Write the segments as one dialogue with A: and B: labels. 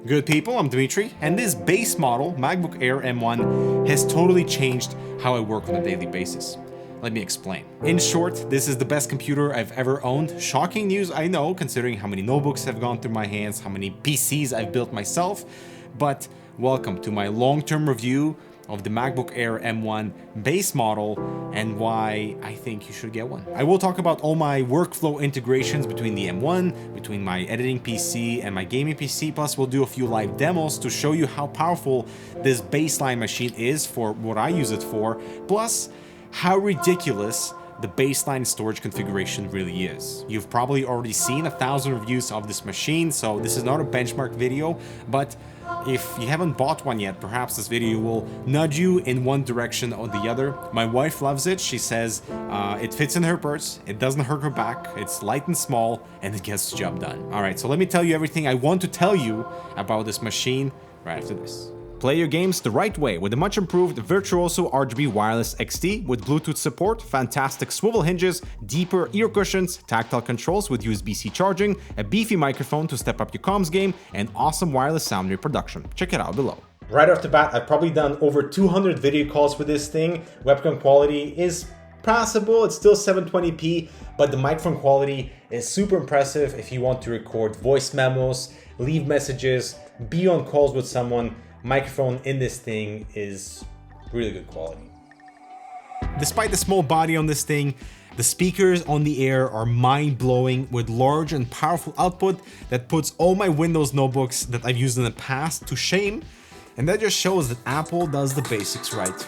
A: Good people, I'm Dimitri, and this base model, MacBook Air M1, has totally changed how I work on a daily basis. Let me explain. In short, this is the best computer I've ever owned. Shocking news, I know, considering how many notebooks have gone through my hands, how many PCs I've built myself, but welcome to my long-term review of the MacBook Air M1 base model and why I think you should get one. I will talk about all my workflow integrations between the M1, between my editing PC and my gaming PC, plus we'll do a few live demos to show you how powerful this baseline machine is for what I use it for, plus how ridiculous the baseline storage configuration really is. You've probably already seen 1,000 reviews of this machine, so this is not a benchmark video, but if you haven't bought one yet, perhaps this video will nudge you in one direction or the other. My wife loves it. She says it fits in her purse, it doesn't hurt her back, it's light and small, and it gets the job done. Alright, so let me tell you everything I want to tell you about this machine right after this. Play your games the right way with the much improved Virtuoso RGB Wireless XT with Bluetooth support, fantastic swivel hinges, deeper ear cushions, tactile controls with USB-C charging, a beefy microphone to step up your comms game, and awesome wireless sound reproduction. Check it out below. Right off the bat, I've probably done over 200 video calls with this thing. Webcam quality is passable, it's still 720p, but the microphone quality is super impressive if you want to record voice memos, leave messages, be on calls with someone. Microphone in this thing is really good quality. Despite the small body on this thing, the speakers on the Air are mind-blowing with large and powerful output that puts all my Windows notebooks that I've used in the past to shame, and that just shows that Apple does the basics right.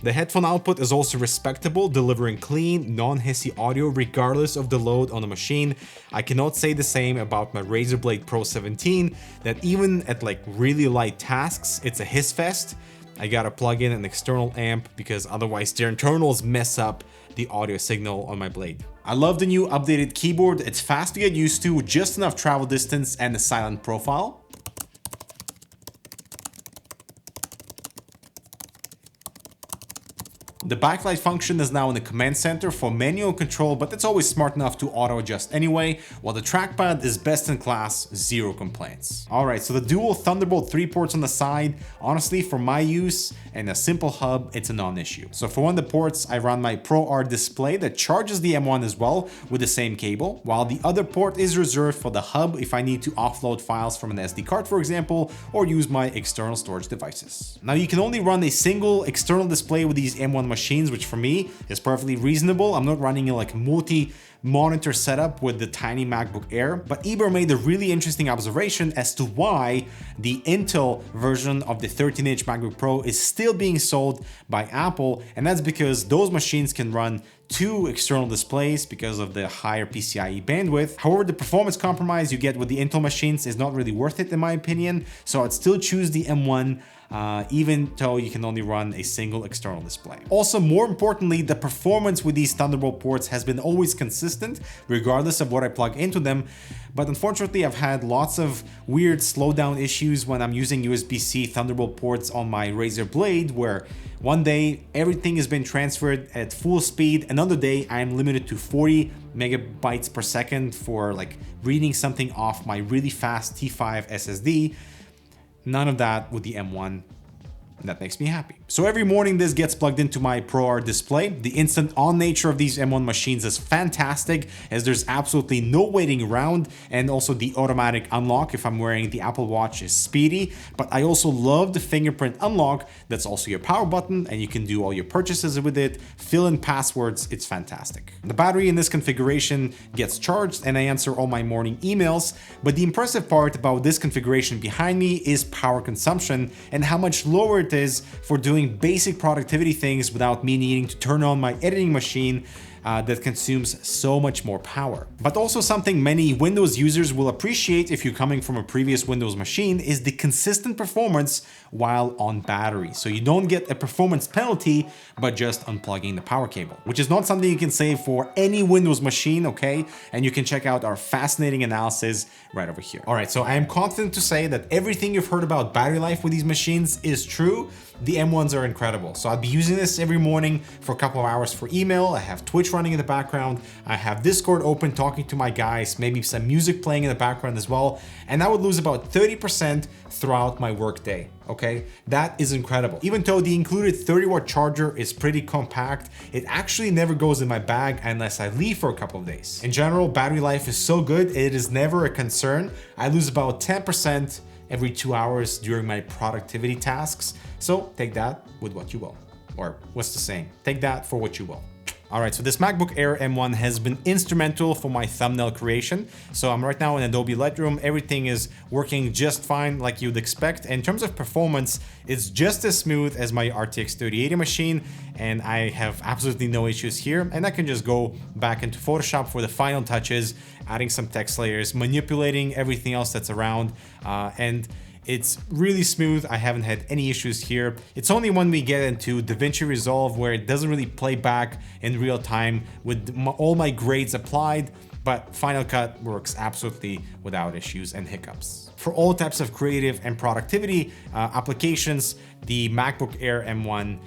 A: The headphone output is also respectable, delivering clean, non-hissy audio regardless of the load on the machine. I cannot say the same about my Razer Blade Pro 17, that even at like really light tasks, it's a hiss fest. I gotta plug in an external amp because otherwise their internals mess up the audio signal on my Blade. I love the new updated keyboard. It's fast to get used to, just enough travel distance and a silent profile. The backlight function is now in the command center for manual control, but it's always smart enough to auto adjust anyway, while the trackpad is best in class, zero complaints. Alright, so the dual Thunderbolt 3 ports on the side, honestly for my use and a simple hub, it's a non-issue. So for one of the ports, I run my ProR display that charges the M1 as well with the same cable, while the other port is reserved for the hub if I need to offload files from an SD card, for example, or use my external storage devices. Now you can only run a single external display with these M1 machines, which for me is perfectly reasonable. I'm not running a multi-monitor setup with the tiny MacBook Air, but Eber made a really interesting observation as to why the Intel version of the 13-inch MacBook Pro is still being sold by Apple, and that's because those machines can run two external displays because of the higher PCIe bandwidth. However, the performance compromise you get with the Intel machines is not really worth it in my opinion, so I'd still choose the M1 even though you can only run a single external display. Also, more importantly, the performance with these Thunderbolt ports has been always consistent regardless of what I plug into them, but unfortunately I've had lots of weird slowdown issues when I'm using USB-C Thunderbolt ports on my Razer Blade, where one day everything has been transferred at full speed, another day I am limited to 40 megabytes per second for like reading something off my really fast T5 SSD. None of that with the M1. That makes me happy. So every morning this gets plugged into my ProR display. The instant on nature of these M1 machines is fantastic, as there's absolutely no waiting around, and also the automatic unlock if I'm wearing the Apple Watch is speedy. But I also love the fingerprint unlock. That's also your power button, and you can do all your purchases with it, fill in passwords. It's fantastic. The battery in this configuration gets charged and I answer all my morning emails, but the impressive part about this configuration behind me is power consumption and how much lower it is for doing basic productivity things without me needing to turn on my editing machine that consumes so much more power. But also something many Windows users will appreciate if you're coming from a previous Windows machine is the consistent performance while on battery. So you don't get a performance penalty, but just unplugging the power cable, which is not something you can say for any Windows machine, okay? And you can check out our fascinating analysis right over here. All right, so I am confident to say that everything you've heard about battery life with these machines is true. the M1s are incredible. So I'll be using this every morning for a couple of hours for email. I have Twitch running in the background. I have Discord open, talking to my guys, maybe some music playing in the background as well. And I would lose about 30% throughout my workday. Okay, that is incredible. Even though the included 30-watt charger is pretty compact, it actually never goes in my bag unless I leave for a couple of days. In general, battery life is so good, it is never a concern. I lose about 10% every 2 hours during my productivity tasks. So take that with what you will. Or what's the saying? Take that for what you will. All right, so this MacBook Air M1 has been instrumental for my thumbnail creation. So I'm right now in Adobe Lightroom. Everything is working just fine like you'd expect. In terms of performance, it's just as smooth as my RTX 3080 machine, and I have absolutely no issues here. And I can just go back into Photoshop for the final touches, adding some text layers, manipulating everything else that's around, and it's really smooth. I haven't had any issues here. It's only when we get into DaVinci Resolve where it doesn't really play back in real time with all my grades applied, but Final Cut works absolutely without issues and hiccups. For all types of creative and productivity applications, the MacBook Air M1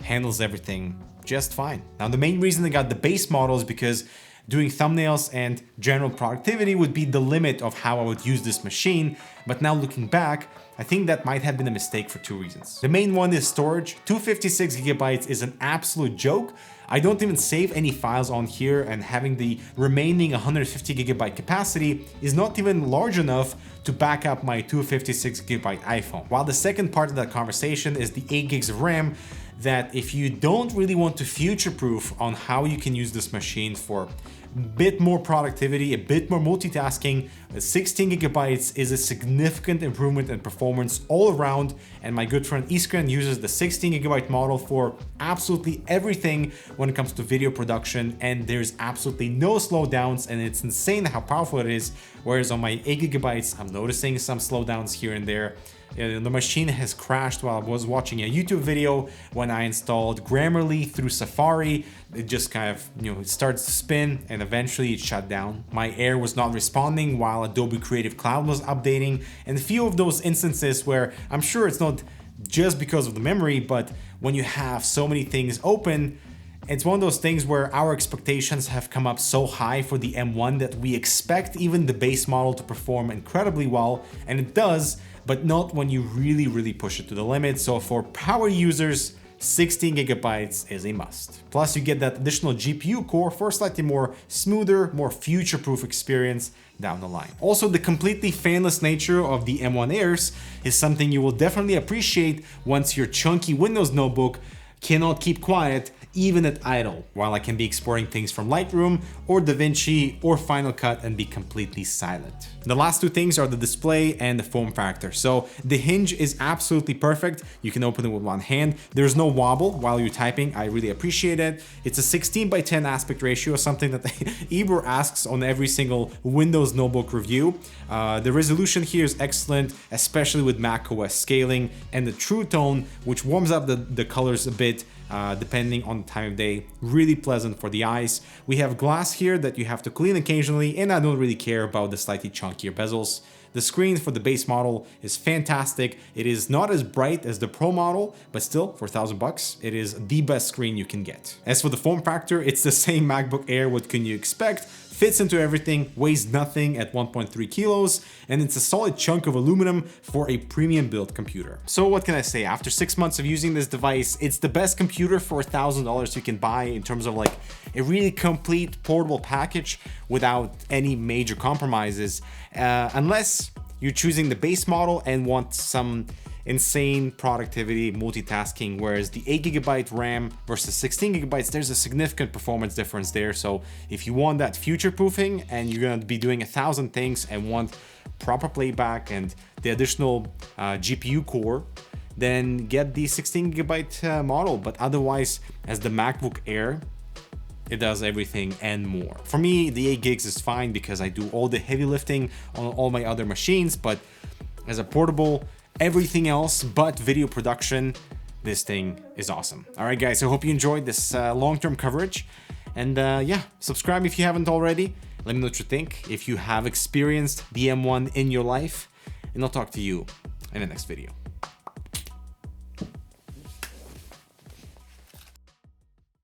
A: handles everything just fine. Now, the main reason I got the base model is because doing thumbnails and general productivity would be the limit of how I would use this machine. But now looking back, I think that might have been a mistake for 2 reasons. The main one is storage. 256 gigabytes is an absolute joke. I don't even save any files on here, and having the remaining 150 gigabyte capacity is not even large enough to back up my 256 gigabyte iPhone. While the second part of that conversation is the 8 gigs of RAM, that if you don't really want to future-proof on how you can use this machine for a bit more productivity, a bit more multitasking, 16 gigabytes is a significant improvement in performance all around. And my good friend Iskren uses the 16 gigabyte model for absolutely everything when it comes to video production, and there's absolutely no slowdowns, and it's insane how powerful it is. Whereas on my 8 gigabytes, I'm noticing some slowdowns here and there. The machine has crashed while I was watching a YouTube video when I installed Grammarly through Safari. It just kind of, it starts to spin and eventually it shut down. My Air was not responding while Adobe Creative Cloud was updating, and a few of those instances where I'm sure it's not just because of the memory, but when you have so many things open, it's one of those things where our expectations have come up so high for the M1 that we expect even the base model to perform incredibly well, and it does, but not when you really push it to the limit. So for power users, 16 gigabytes is a must. Plus you get that additional GPU core for a slightly more smoother, more future-proof experience down the line. Also, the completely fanless nature of the M1 Airs is something you will definitely appreciate once your chunky Windows notebook cannot keep quiet even at idle, while I can be exporting things from Lightroom or DaVinci or Final Cut and be completely silent. The last two things are the display and the form factor. So the hinge is absolutely perfect. You can open it with one hand. There's no wobble while you're typing. I really appreciate it. It's a 16:10 aspect ratio, something that Ibor asks on every single Windows notebook review. The resolution here is excellent, especially with macOS scaling, and the True Tone, which warms up the colors a bit depending on the time of day. Really pleasant for the eyes. We have glass here that you have to clean occasionally, and I don't really care about the slightly chunkier bezels. The screen for the base model is fantastic. It is not as bright as the Pro model, but still, for $1,000, it is the best screen you can get. As for the form factor, it's the same MacBook Air. What can you expect? Fits into everything, weighs nothing at 1.3 kilos, and it's a solid chunk of aluminum for a premium build computer. So what can I say? After 6 months of using this device, it's the best computer for $1,000 you can buy in terms of like a really complete portable package without any major compromises, unless you're choosing the base model and want some insane productivity, multitasking, whereas the 8GB RAM versus 16GB, there's a significant performance difference there. So if you want that future proofing and you're gonna be doing 1,000 things and want proper playback and the additional GPU core, then get the 16GB model. But otherwise, as the MacBook Air, it does everything and more. For me, the 8 gigs is fine because I do all the heavy lifting on all my other machines, but as a portable, everything else but video production, this thing is awesome. All right, guys, I hope you enjoyed this long-term coverage. And yeah, subscribe if you haven't already. Let me know what you think, if you have experienced the M1 in your life. And I'll talk to you in the next video.